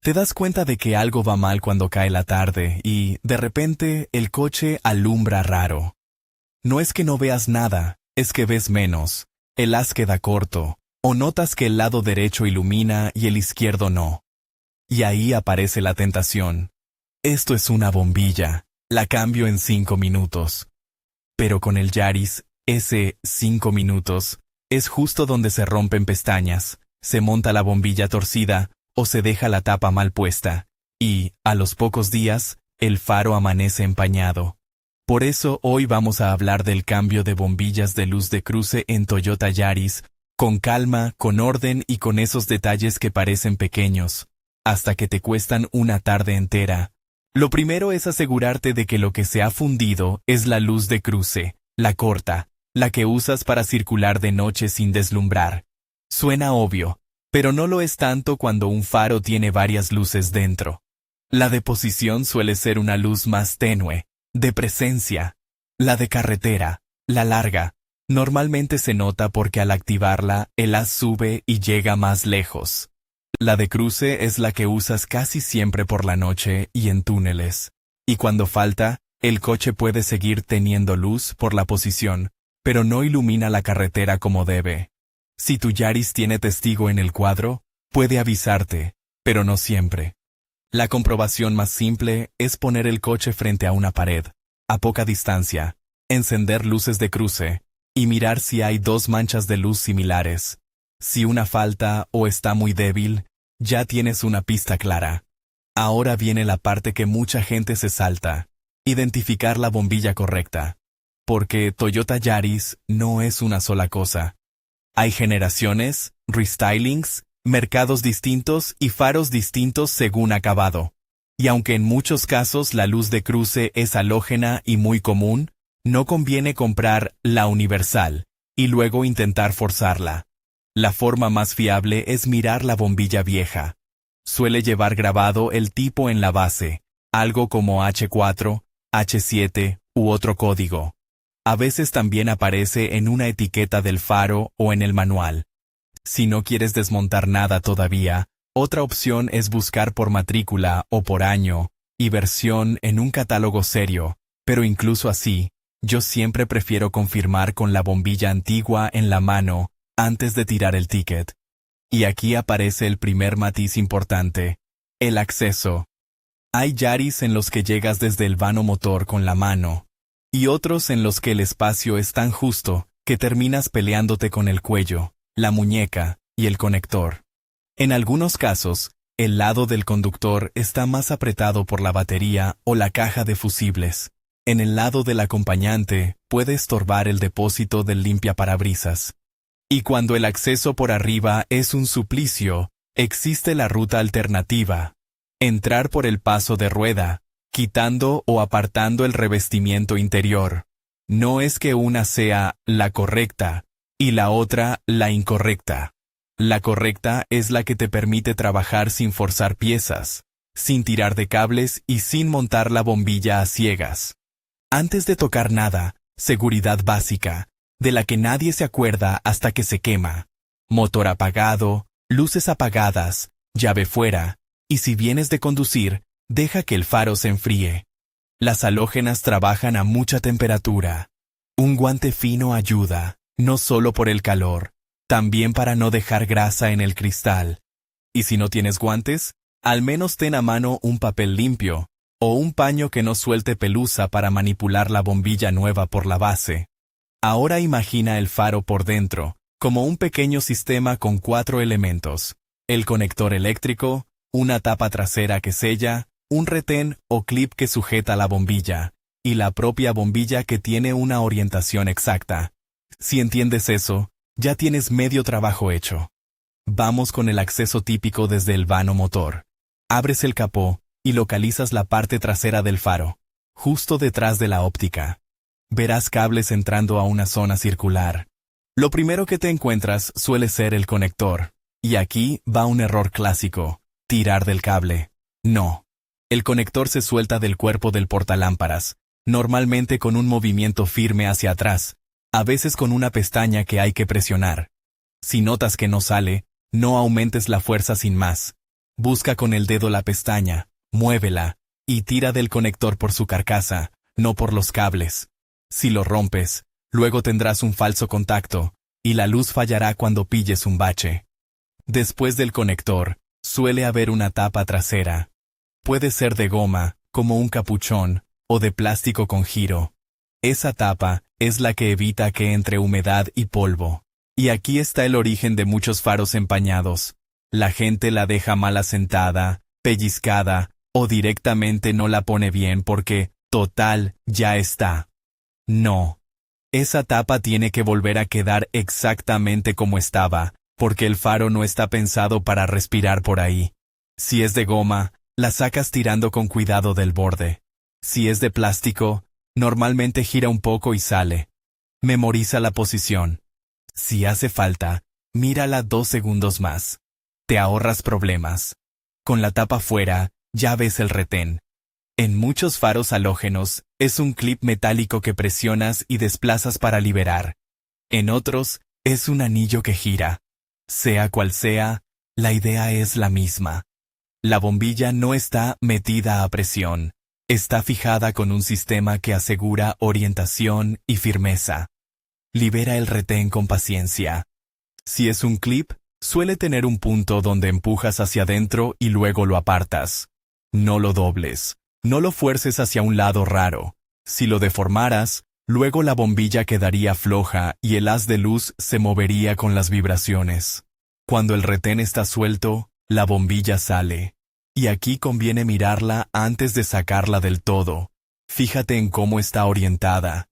Te das cuenta de que algo va mal cuando cae la tarde y, de repente, el coche alumbra raro. No es que no veas nada, es que ves menos, el haz queda corto, o notas que el lado derecho ilumina y el izquierdo no. Y ahí aparece la tentación. Esto es una bombilla, la cambio en 5 minutos. Pero con el Yaris, ese 5 minutos, es justo donde se rompen pestañas, se monta la bombilla torcida, o se deja la tapa mal puesta, y, a los pocos días, el faro amanece empañado. Por eso hoy vamos a hablar del cambio de bombillas de luz de cruce en Toyota Yaris, con calma, con orden y con esos detalles que parecen pequeños, hasta que te cuestan una tarde entera. Lo primero es asegurarte de que lo que se ha fundido es la luz de cruce, la corta, la que usas para circular de noche sin deslumbrar. Suena obvio, pero no lo es tanto cuando un faro tiene varias luces dentro. La de posición suele ser una luz más tenue, de presencia. La de carretera, la larga, normalmente se nota porque al activarla, el haz sube y llega más lejos. La de cruce es la que usas casi siempre por la noche y en túneles. Y cuando falta, el coche puede seguir teniendo luz por la posición, pero no ilumina la carretera como debe. Si tu Yaris tiene testigo en el cuadro, puede avisarte, pero no siempre. La comprobación más simple es poner el coche frente a una pared, a poca distancia, encender luces de cruce, y mirar si hay 2 manchas de luz similares. Si una falta o está muy débil, ya tienes una pista clara. Ahora viene la parte que mucha gente se salta: identificar la bombilla correcta. Porque Toyota Yaris no es una sola cosa. Hay generaciones, restylings, mercados distintos y faros distintos según acabado. Y aunque en muchos casos la luz de cruce es halógena y muy común, no conviene comprar la universal y luego intentar forzarla. La forma más fiable es mirar la bombilla vieja. Suele llevar grabado el tipo en la base, algo como H4, H7 u otro código. A veces también aparece en una etiqueta del faro o en el manual. Si no quieres desmontar nada todavía, otra opción es buscar por matrícula o por año y versión en un catálogo serio, pero incluso así, yo siempre prefiero confirmar con la bombilla antigua en la mano antes de tirar el ticket. Y aquí aparece el primer matiz importante: el acceso. Hay Yaris en los que llegas desde el vano motor con la mano, y otros en los que el espacio es tan justo que terminas peleándote con el cuello, la muñeca y el conector. En algunos casos, el lado del conductor está más apretado por la batería o la caja de fusibles. En el lado del acompañante puede estorbar el depósito del limpiaparabrisas. Y cuando el acceso por arriba es un suplicio, existe la ruta alternativa: entrar por el paso de rueda, quitando o apartando el revestimiento interior. No es que una sea la correcta y la otra la incorrecta. La correcta es la que te permite trabajar sin forzar piezas, sin tirar de cables y sin montar la bombilla a ciegas. Antes de tocar nada, seguridad básica, de la que nadie se acuerda hasta que se quema. Motor apagado, luces apagadas, llave fuera, y si vienes de conducir, deja que el faro se enfríe. Las halógenas trabajan a mucha temperatura. Un guante fino ayuda, no solo por el calor, también para no dejar grasa en el cristal. Y si no tienes guantes, al menos ten a mano un papel limpio, o un paño que no suelte pelusa para manipular la bombilla nueva por la base. Ahora imagina el faro por dentro, como un pequeño sistema con 4 elementos: el conector eléctrico, una tapa trasera que sella, un retén o clip que sujeta la bombilla, y la propia bombilla que tiene una orientación exacta. Si entiendes eso, ya tienes medio trabajo hecho. Vamos con el acceso típico desde el vano motor. Abres el capó y localizas la parte trasera del faro, justo detrás de la óptica. Verás cables entrando a una zona circular. Lo primero que te encuentras suele ser el conector, y aquí va un error clásico: tirar del cable. No. El conector se suelta del cuerpo del portalámparas, normalmente con un movimiento firme hacia atrás, a veces con una pestaña que hay que presionar. Si notas que no sale, no aumentes la fuerza sin más. Busca con el dedo la pestaña, muévela, y tira del conector por su carcasa, no por los cables. Si lo rompes, luego tendrás un falso contacto, y la luz fallará cuando pilles un bache. Después del conector, suele haber una tapa trasera. Puede ser de goma, como un capuchón, o de plástico con giro. Esa tapa es la que evita que entre humedad y polvo. Y aquí está el origen de muchos faros empañados. La gente la deja mal asentada, pellizcada, o directamente no la pone bien porque, total, ya está. No. Esa tapa tiene que volver a quedar exactamente como estaba, porque el faro no está pensado para respirar por ahí. Si es de goma, la sacas tirando con cuidado del borde. Si es de plástico, normalmente gira un poco y sale. Memoriza la posición. Si hace falta, mírala 2 segundos más. Te ahorras problemas. Con la tapa fuera, ya ves el retén. En muchos faros halógenos, es un clip metálico que presionas y desplazas para liberar. En otros, es un anillo que gira. Sea cual sea, la idea es la misma. La bombilla no está metida a presión. Está fijada con un sistema que asegura orientación y firmeza. Libera el retén con paciencia. Si es un clip, suele tener un punto donde empujas hacia adentro y luego lo apartas. No lo dobles. No lo fuerces hacia un lado raro. Si lo deformaras, luego la bombilla quedaría floja y el haz de luz se movería con las vibraciones. Cuando el retén está suelto, la bombilla sale. Y aquí conviene mirarla antes de sacarla del todo. Fíjate en cómo está orientada.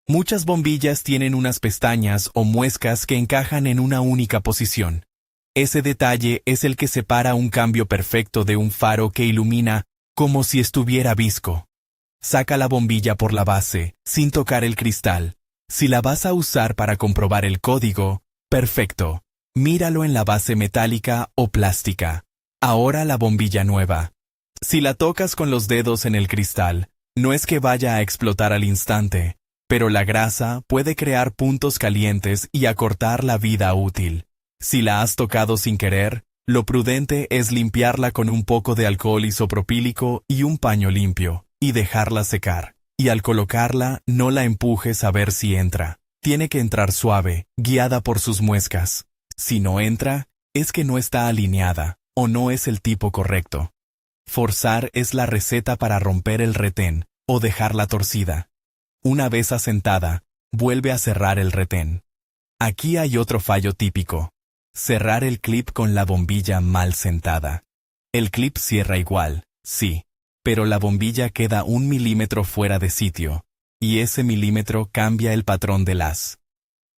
Muchas bombillas tienen unas pestañas o muescas que encajan en una única posición. Ese detalle es el que separa un cambio perfecto de un faro que ilumina como si estuviera visco. Saca la bombilla por la base, sin tocar el cristal. Si la vas a usar para comprobar el código, perfecto. Míralo en la base metálica o plástica. Ahora la bombilla nueva. Si la tocas con los dedos en el cristal, no es que vaya a explotar al instante, pero la grasa puede crear puntos calientes y acortar la vida útil. Si la has tocado sin querer, lo prudente es limpiarla con un poco de alcohol isopropílico y un paño limpio, y dejarla secar. Y al colocarla, no la empujes a ver si entra. Tiene que entrar suave, guiada por sus muescas. Si no entra, es que no está alineada, o no es el tipo correcto. Forzar es la receta para romper el retén, o dejarla torcida. Una vez asentada, vuelve a cerrar el retén. Aquí hay otro fallo típico. Cerrar el clip con la bombilla mal sentada. El clip cierra igual, sí, pero la bombilla queda 1 milímetro fuera de sitio, y ese milímetro cambia el patrón del haz.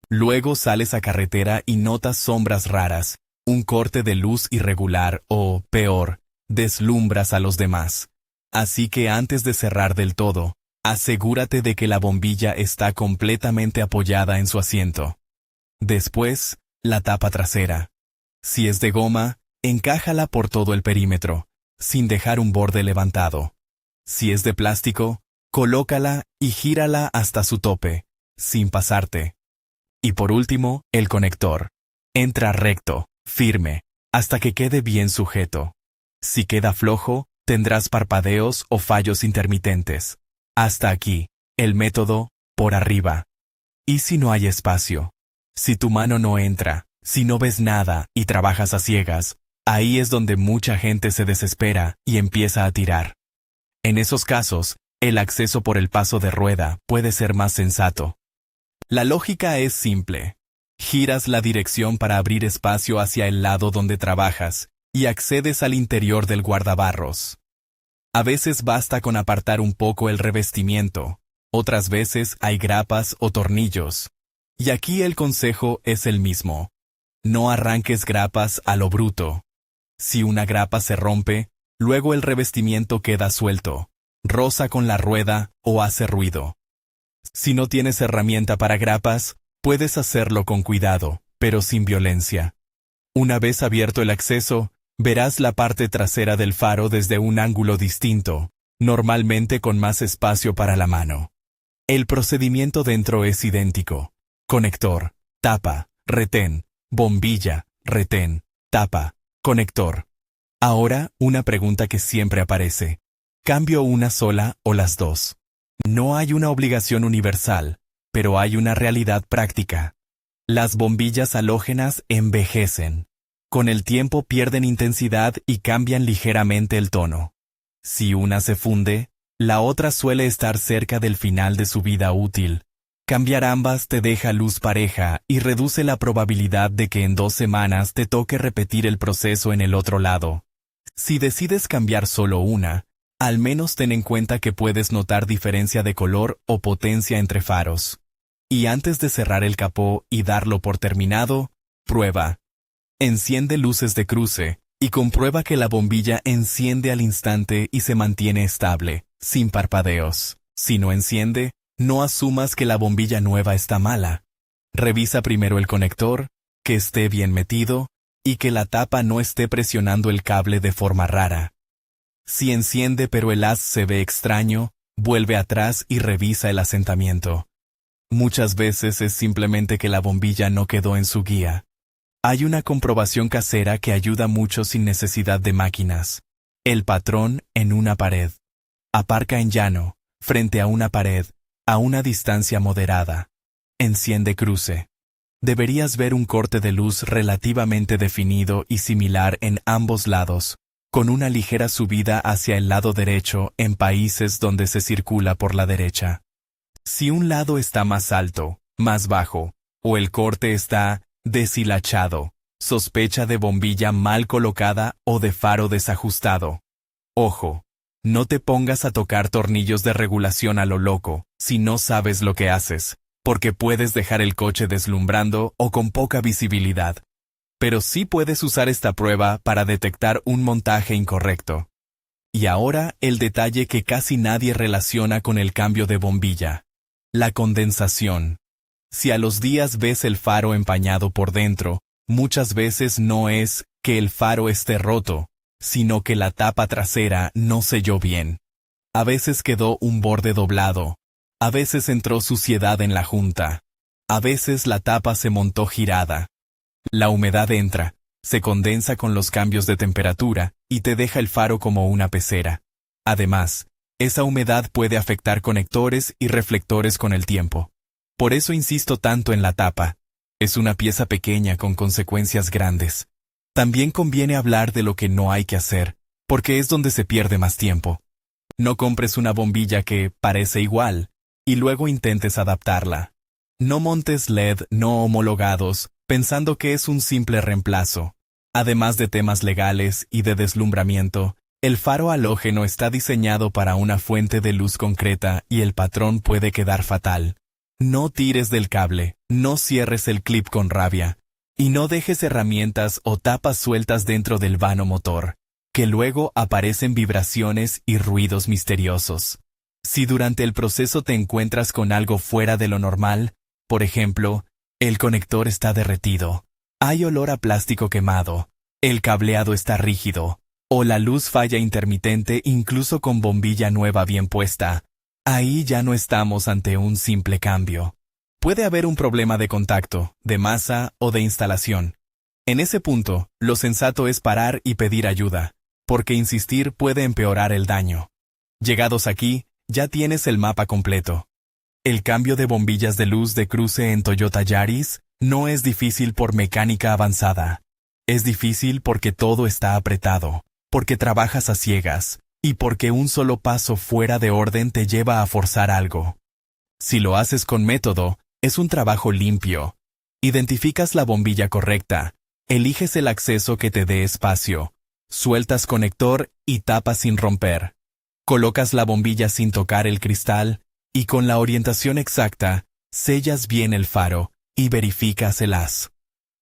Luego sales a carretera y notas sombras raras, un corte de luz irregular o, peor, deslumbras a los demás. Así que antes de cerrar del todo, asegúrate de que la bombilla está completamente apoyada en su asiento. Después, la tapa trasera. Si es de goma, encájala por todo el perímetro, sin dejar un borde levantado. Si es de plástico, colócala y gírala hasta su tope, sin pasarte. Y por último, el conector. Entra recto, firme, hasta que quede bien sujeto. Si queda flojo, tendrás parpadeos o fallos intermitentes. Hasta aquí, el método, por arriba. ¿Y si no hay espacio? Si tu mano no entra, si no ves nada y trabajas a ciegas, ahí es donde mucha gente se desespera y empieza a tirar. En esos casos, el acceso por el paso de rueda puede ser más sensato. La lógica es simple. Giras la dirección para abrir espacio hacia el lado donde trabajas y accedes al interior del guardabarros. A veces basta con apartar un poco el revestimiento, otras veces hay grapas o tornillos. Y aquí el consejo es el mismo. No arranques grapas a lo bruto. Si una grapa se rompe, luego el revestimiento queda suelto, roza con la rueda o hace ruido. Si no tienes herramienta para grapas, puedes hacerlo con cuidado, pero sin violencia. Una vez abierto el acceso, verás la parte trasera del faro desde un ángulo distinto, normalmente con más espacio para la mano. El procedimiento dentro es idéntico. Conector, tapa, retén, bombilla, retén, tapa, conector. Ahora, una pregunta que siempre aparece. ¿Cambio una sola o las dos? No hay una obligación universal, pero hay una realidad práctica. Las bombillas halógenas envejecen. Con el tiempo pierden intensidad y cambian ligeramente el tono. Si una se funde, la otra suele estar cerca del final de su vida útil. Cambiar ambas te deja luz pareja y reduce la probabilidad de que en 2 semanas te toque repetir el proceso en el otro lado. Si decides cambiar solo una, al menos ten en cuenta que puedes notar diferencia de color o potencia entre faros. Y antes de cerrar el capó y darlo por terminado, prueba. Enciende luces de cruce y comprueba que la bombilla enciende al instante y se mantiene estable, sin parpadeos. Si no enciende, no asumas que la bombilla nueva está mala. Revisa primero el conector, que esté bien metido, y que la tapa no esté presionando el cable de forma rara. Si enciende pero el haz se ve extraño, vuelve atrás y revisa el asentamiento. Muchas veces es simplemente que la bombilla no quedó en su guía. Hay una comprobación casera que ayuda mucho sin necesidad de máquinas. El patrón en una pared. Aparca en llano, frente a una pared, a una distancia moderada. Enciende cruce. Deberías ver un corte de luz relativamente definido y similar en ambos lados, con una ligera subida hacia el lado derecho en países donde se circula por la derecha. Si un lado está más alto, más bajo, o el corte está deshilachado, sospecha de bombilla mal colocada o de faro desajustado. Ojo, no te pongas a tocar tornillos de regulación a lo loco si no sabes lo que haces, porque puedes dejar el coche deslumbrando o con poca visibilidad. Pero sí puedes usar esta prueba para detectar un montaje incorrecto. Y ahora el detalle que casi nadie relaciona con el cambio de bombilla. La condensación. Si a los días ves el faro empañado por dentro, muchas veces no es que el faro esté roto, sino que la tapa trasera no selló bien. A veces quedó un borde doblado, a veces entró suciedad en la junta, a veces la tapa se montó girada. La humedad entra, se condensa con los cambios de temperatura y te deja el faro como una pecera. Además, esa humedad puede afectar conectores y reflectores con el tiempo. Por eso insisto tanto en la tapa. Es una pieza pequeña con consecuencias grandes. También conviene hablar de lo que no hay que hacer, porque es donde se pierde más tiempo. No compres una bombilla que parece igual, y luego intentes adaptarla. No montes LED no homologados, pensando que es un simple reemplazo. Además de temas legales y de deslumbramiento, el faro halógeno está diseñado para una fuente de luz concreta y el patrón puede quedar fatal. No tires del cable, no cierres el clip con rabia, y no dejes herramientas o tapas sueltas dentro del vano motor, que luego aparecen vibraciones y ruidos misteriosos. Si durante el proceso te encuentras con algo fuera de lo normal, por ejemplo, el conector está derretido, hay olor a plástico quemado, el cableado está rígido, o la luz falla intermitente incluso con bombilla nueva bien puesta, ahí ya no estamos ante un simple cambio. Puede haber un problema de contacto, de masa o de instalación. En ese punto, lo sensato es parar y pedir ayuda, porque insistir puede empeorar el daño. Llegados aquí, ya tienes el mapa completo. El cambio de bombillas de luz de cruce en Toyota Yaris no es difícil por mecánica avanzada. Es difícil porque todo está apretado, porque trabajas a ciegas, y porque un solo paso fuera de orden te lleva a forzar algo. Si lo haces con método, es un trabajo limpio. Identificas la bombilla correcta, eliges el acceso que te dé espacio, sueltas conector y tapas sin romper. Colocas la bombilla sin tocar el cristal, y con la orientación exacta, sellas bien el faro y verificas el haz.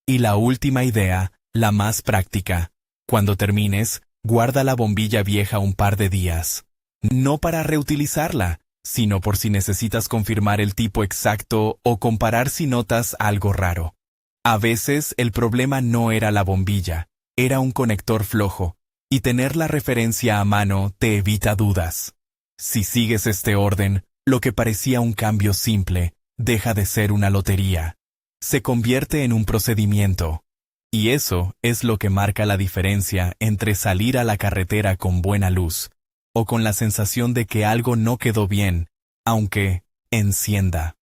Y la última idea, la más práctica. Cuando termines, guarda la bombilla vieja un par de días. No para reutilizarla, sino por si necesitas confirmar el tipo exacto o comparar si notas algo raro. A veces el problema no era la bombilla, era un conector flojo, y tener la referencia a mano te evita dudas. Si sigues este orden, lo que parecía un cambio simple, deja de ser una lotería. Se convierte en un procedimiento. Y eso es lo que marca la diferencia entre salir a la carretera con buena luz, o con la sensación de que algo no quedó bien, aunque encienda.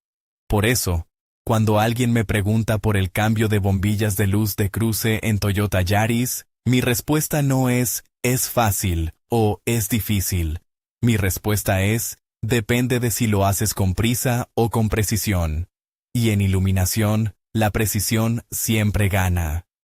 Por eso, cuando alguien me pregunta por el cambio de bombillas de luz de cruce en Toyota Yaris, mi respuesta no es fácil o es difícil. Mi respuesta es, depende de si lo haces con prisa o con precisión. Y en iluminación, la precisión siempre gana.